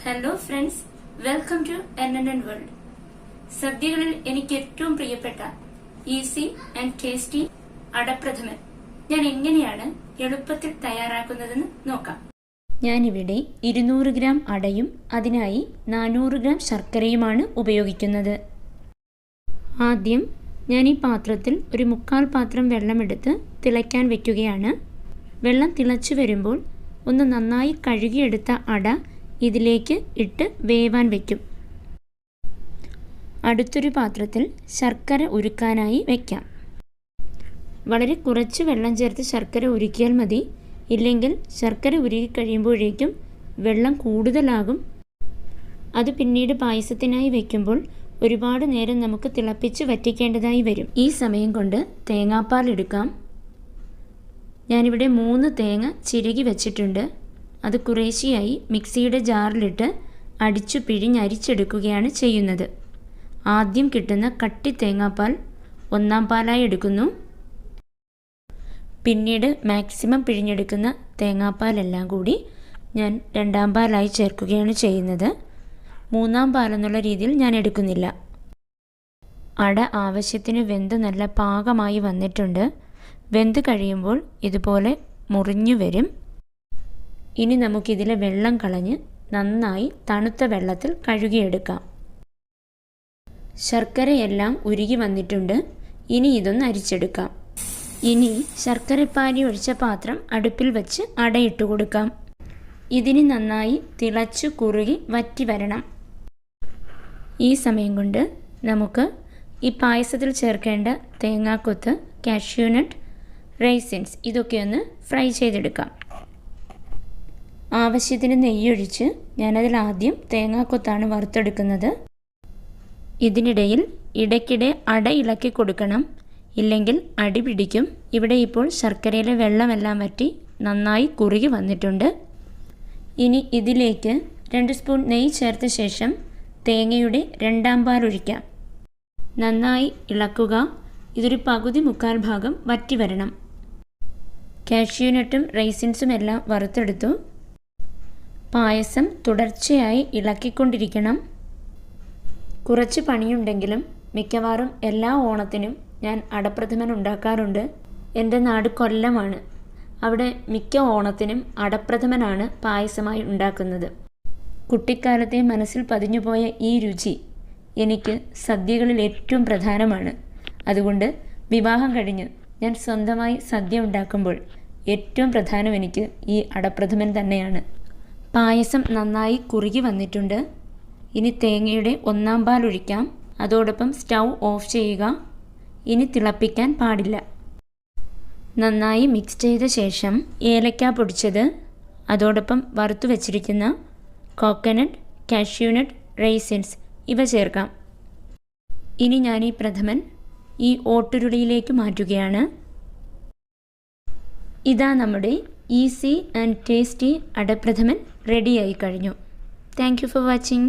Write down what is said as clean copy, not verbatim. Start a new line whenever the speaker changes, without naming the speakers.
Hello friends, welcome to NNN world. സദ്യകളിൽ എനിക്ക് ഏറ്റവും പ്രിയപ്പെട്ട ഈസി ആൻഡ് ടേസ്റ്റി അടപ്രഥമൻ ഞാൻ എങ്ങനെയാണ് എളുപ്പത്തിൽ തയ്യാറാക്കുന്നതെന്ന് നോക്കാം.
ഞാനിവിടെ 200 ഗ്രാം അടയും അതിനായി 400 ഗ്രാം ശർക്കരയുമാണ് ഉപയോഗിക്കുന്നത്. ആദ്യം ഞാൻ ഈ പാത്രത്തിൽ ഒരു 1/4 പാത്രം വെള്ളമെടുത്ത് തിളയ്ക്കാൻ വയ്ക്കുകയാണ്. വെള്ളം തിളച്ചു വരുമ്പോൾ ഒന്ന് നന്നായി കഴുകിയെടുത്ത അട ഇതിലേക്ക് ഇട്ട് വേവാൻ വയ്ക്കും. അടുത്തൊരു പാത്രത്തിൽ ശർക്കര ഉരുക്കാനായി വയ്ക്കാം. വളരെ കുറച്ച് വെള്ളം ചേർത്ത് ശർക്കര ഉരുക്കിയാൽ മതി. ഇല്ലെങ്കിൽ ശർക്കര ഉരുക്കി കഴിയുമ്പോഴേക്കും വെള്ളം കൂടുതലാകും. അത് പിന്നീട് പായസത്തിനായി വയ്ക്കുമ്പോൾ ഒരുപാട് നേരം നമുക്ക് തിളപ്പിച്ച് വറ്റിക്കേണ്ടതായി വരും. ഈ സമയം കൊണ്ട് തേങ്ങാപ്പാൽ എടുക്കാം. ഞാനിവിടെ 3 തേങ്ങ ചിരകി വച്ചിട്ടുണ്ട്. അത് കുറേശ്ശെയായി മിക്സിയുടെ ജാറിലിട്ട് അടിച്ചു പിഴിഞ്ഞരിച്ചെടുക്കുകയാണ് ചെയ്യുന്നത്. ആദ്യം കിട്ടുന്ന കട്ടി തേങ്ങാപ്പാൽ 1-ാം പാലായി എടുക്കുന്നു. പിന്നീട് മാക്സിമം പിഴിഞ്ഞെടുക്കുന്ന തേങ്ങാപ്പാലെല്ലാം കൂടി ഞാൻ 2-ാം പാലായി ചേർക്കുകയാണ് ചെയ്യുന്നത്. 3-ാം പാലെന്നുള്ള രീതിയിൽ ഞാൻ എടുക്കുന്നില്ല. അട ആവശ്യത്തിന് വെന്ത് നല്ല പാകമായി വന്നിട്ടുണ്ട്. വെന്ത് കഴിയുമ്പോൾ ഇതുപോലെ മുറിഞ്ഞു വരും. ഇനി നമുക്കിതിലെ വെള്ളം കളഞ്ഞ് നന്നായി തണുത്ത വെള്ളത്തിൽ കഴുകിയെടുക്കാം. ശർക്കരയെല്ലാം ഉരുകി വന്നിട്ടുണ്ട്. ഇനി ഇതൊന്ന് അരിച്ചെടുക്കാം. ഇനി ശർക്കരപ്പാനി ഒഴിച്ച പാത്രം അടുപ്പിൽ വെച്ച് അടയിട്ട് കൊടുക്കാം. ഇതിന് നന്നായി തിളച്ചു കുറുകി വറ്റി വരണം. ഈ സമയം കൊണ്ട് നമുക്ക് ഈ പായസത്തിൽ ചേർക്കേണ്ട തേങ്ങാക്കൊത്ത്, കാഷ്യൂനട്ട്, റൈസിൻസ് ഇതൊക്കെ ഒന്ന് ഫ്രൈ ചെയ്തെടുക്കാം. ആവശ്യത്തിന് നെയ്യൊഴിച്ച് ഞാനതിൽ ആദ്യം തേങ്ങാക്കൊത്താണ് വറുത്തെടുക്കുന്നത്. ഇതിനിടയിൽ ഇടയ്ക്കിടെ അട ഇളക്കി കൊടുക്കണം, ഇല്ലെങ്കിൽ അടി പിടിക്കും. ഇവിടെ ഇപ്പോൾ ശർക്കരയിലെ വെള്ളമെല്ലാം വറ്റി നന്നായി കുറുകി വന്നിട്ടുണ്ട്. ഇനി ഇതിലേക്ക് 2 സ്പൂൺ നെയ്യ് ചേർത്ത ശേഷം തേങ്ങയുടെ 2-ാം പാൽ ഒഴിക്കാം. നന്നായി ഇളക്കുക. ഇതൊരു പകുതി 1/4 ഭാഗം വറ്റി വരണം. കാഷ്യൂനട്ടും റൈസിൻസും എല്ലാം വറുത്തെടുത്തു. പായസം തുടർച്ചയായി ഇളക്കിക്കൊണ്ടിരിക്കണം. കുറച്ച് പണിയുണ്ടെങ്കിലും മിക്കവാറും എല്ലാ ഓണത്തിനും ഞാൻ അടപ്രഥമൻ ഉണ്ടാക്കാറുണ്ട്. എൻ്റെ നാട് കൊല്ലമാണ്. അവിടെ മിക്ക ഓണത്തിനും അടപ്രഥമനാണ് പായസമായി ഉണ്ടാക്കുന്നത്. കുട്ടിക്കാലത്തെ മനസ്സിൽ പതിഞ്ഞുപോയ ഈ രുചി എനിക്ക് സദ്യകളിൽ ഏറ്റവും പ്രധാനമാണ്. അതുകൊണ്ട് വിവാഹം കഴിഞ്ഞ് ഞാൻ സ്വന്തമായി സദ്യ ഉണ്ടാക്കുമ്പോൾ ഏറ്റവും പ്രധാനം എനിക്ക് ഈ അടപ്രഥമൻ തന്നെയാണ്. പായസം നന്നായി കുറുകി വന്നിട്ടുണ്ട്. ഇനി തേങ്ങയുടെ 1-ാം പാൽ ഒഴിക്കാം. അതോടൊപ്പം സ്റ്റൗ ഓഫ് ചെയ്യുക. ഇനി തിളപ്പിക്കാൻ പാടില്ല. നന്നായി മിക്സ് ചെയ്ത ശേഷം ഏലക്ക പൊടിച്ചത്, അതോടൊപ്പം വറുത്തു വച്ചിരിക്കുന്ന കോക്കനട്ട്, കാഷ്യൂനട്ട്, റൈസിൻസ് ഇവ ചേർക്കാം. ഇനി ഞാൻ ഈ പ്രഥമൻ ഈ ഓട്ടുരുളിയിലേക്ക് മാറ്റുകയാണ്. ഇതാ നമ്മുടെ ഈസി ആൻഡ് ടേസ്റ്റി അടപ്രഥമൻ റെഡിയായി കഴിഞ്ഞു. Thank you for watching.